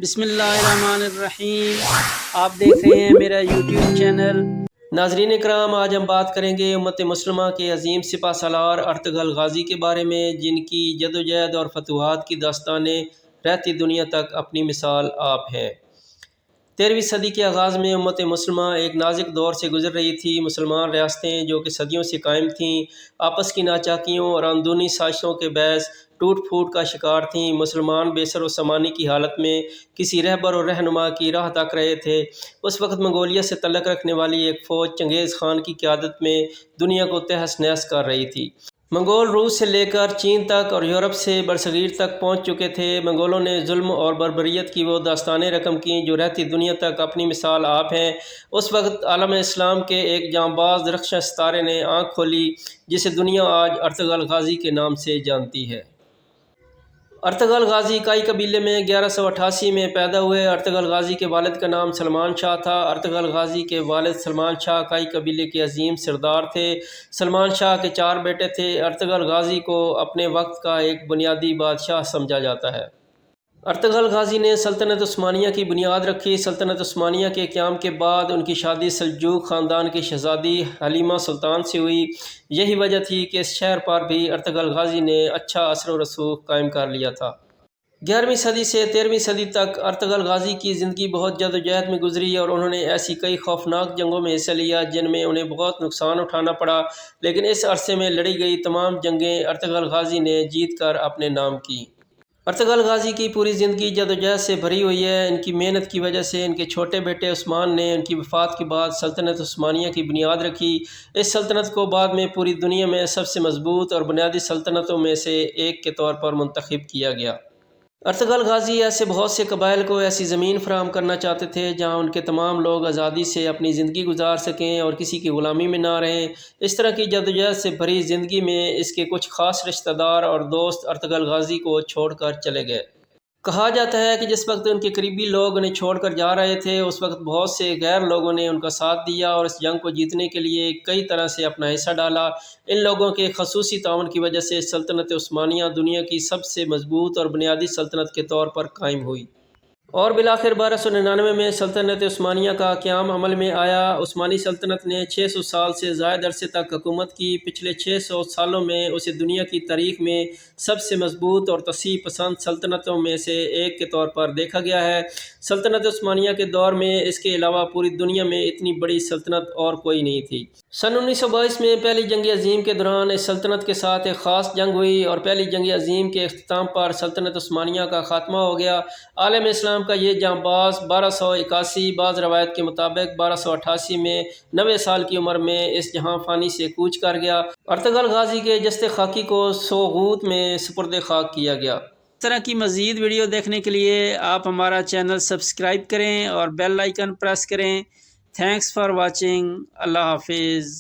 بسم اللہ الرحمن الرحیم۔ آپ دیکھ رہے ہیں میرا یوٹیوب چینل۔ ناظرین کرام، آج ہم بات کریں گے امت مسلمہ کے عظیم سپہ سالار ارطغرل غازی کے بارے میں، جن کی جدوجہد اور فتوحات کی داستانیں رہتی دنیا تک اپنی مثال آپ ہیں۔ 13ویں صدی کے آغاز میں امت مسلمہ ایک نازک دور سے گزر رہی تھی۔ مسلمان ریاستیں جو کہ صدیوں سے قائم تھیں، آپس کی ناچاکیوں اور اندرونی سازشوں کے باعث ٹوٹ پھوٹ کا شکار تھیں۔ مسلمان بے سر و سامانی کی حالت میں کسی رہبر اور رہنما کی راہ تک رہے تھے۔ اس وقت منگولیا سے تعلق رکھنے والی ایک فوج چنگیز خان کی قیادت میں دنیا کو تہس نہس کر رہی تھی۔ منگول روس سے لے کر چین تک اور یورپ سے برصغیر تک پہنچ چکے تھے۔ منگولوں نے ظلم اور بربریت کی وہ داستانیں رقم کیں جو رہتی دنیا تک اپنی مثال آپ ہیں۔ اس وقت عالم اسلام کے ایک جانباز درخشاں ستارے نے آنکھ کھولی، جسے دنیا آج ارطغرل غازی کے نام سے جانتی ہے۔ ارطغرل غازی کائی قبیلے میں 1188 میں پیدا ہوئے۔ ارطغرل غازی کے والد کا نام سلمان شاہ تھا۔ ارطغرل غازی کے والد سلمان شاہ کائی قبیلے کے عظیم سردار تھے۔ سلمان شاہ کے 4 بیٹے تھے۔ ارطغرل غازی کو اپنے وقت کا ایک بنیادی بادشاہ سمجھا جاتا ہے۔ ارطغرل غازی نے سلطنت عثمانیہ کی بنیاد رکھی۔ سلطنت عثمانیہ کے قیام کے بعد ان کی شادی سلجوق خاندان کی شہزادی حلیمہ سلطان سے ہوئی۔ یہی وجہ تھی کہ اس شہر پر بھی ارطغرل غازی نے اچھا اثر و رسوخ قائم کر لیا تھا۔ 11ویں صدی سے 13ویں صدی تک ارطغرل غازی کی زندگی بہت جدوجہد میں گزری، اور انہوں نے ایسی کئی خوفناک جنگوں میں حصہ لیا جن میں انہیں بہت نقصان اٹھانا پڑا، لیکن اس عرصے میں لڑی گئی تمام جنگیں ارطغرل غازی نے جیت کر اپنے نام کی۔ ارطغرل غازی کی پوری زندگی جدوجہد سے بھری ہوئی ہے۔ ان کی محنت کی وجہ سے ان کے چھوٹے بیٹے عثمان نے ان کی وفات کے بعد سلطنت عثمانیہ کی بنیاد رکھی۔ اس سلطنت کو بعد میں پوری دنیا میں سب سے مضبوط اور بنیادی سلطنتوں میں سے ایک کے طور پر منتخب کیا گیا۔ ارطغرل غازی ایسے بہت سے قبائل کو ایسی زمین فراہم کرنا چاہتے تھے جہاں ان کے تمام لوگ آزادی سے اپنی زندگی گزار سکیں اور کسی کی غلامی میں نہ رہیں۔ اس طرح کی جدوجہد سے بھری زندگی میں اس کے کچھ خاص رشتہ دار اور دوست ارطغرل غازی کو چھوڑ کر چلے گئے۔ کہا جاتا ہے کہ جس وقت ان کے قریبی لوگ انہیں چھوڑ کر جا رہے تھے، اس وقت بہت سے غیر لوگوں نے ان کا ساتھ دیا اور اس جنگ کو جیتنے کے لیے کئی طرح سے اپنا حصہ ڈالا۔ ان لوگوں کے خصوصی تعاون کی وجہ سے سلطنت عثمانیہ دنیا کی سب سے مضبوط اور بنیادی سلطنت کے طور پر قائم ہوئی، اور بالآخر 1299 میں سلطنت عثمانیہ کا قیام عمل میں آیا۔ عثمانی سلطنت نے 600 سال سے زائد عرصے تک حکومت کی۔ پچھلے 600 سالوں میں اسے دنیا کی تاریخ میں سب سے مضبوط اور تسیح پسند سلطنتوں میں سے ایک کے طور پر دیکھا گیا ہے۔ سلطنت عثمانیہ کے دور میں اس کے علاوہ پوری دنیا میں اتنی بڑی سلطنت اور کوئی نہیں تھی۔ سن 1922 میں پہلی جنگ عظیم کے دوران اس سلطنت کے ساتھ ایک خاص جنگ ہوئی، اور پہلی جنگ عظیم کے اختتام پر سلطنت عثمانیہ کا خاتمہ ہو گیا۔ عالم اسلام کا یہ جانباز 1281، بعض روایت کے مطابق 1288 میں 90 سال کی عمر میں اس جہاں فانی سے کوچ کر گیا۔ ارطغرل غازی کے جسد خاکی کو سوغوت میں سپرد خاک کیا گیا۔ اس طرح کی مزید ویڈیو دیکھنے کے لیے آپ ہمارا چینل سبسکرائب کریں اور بیل آئیکن پریس کریں۔ Thanks for watching. اللہ حافظ۔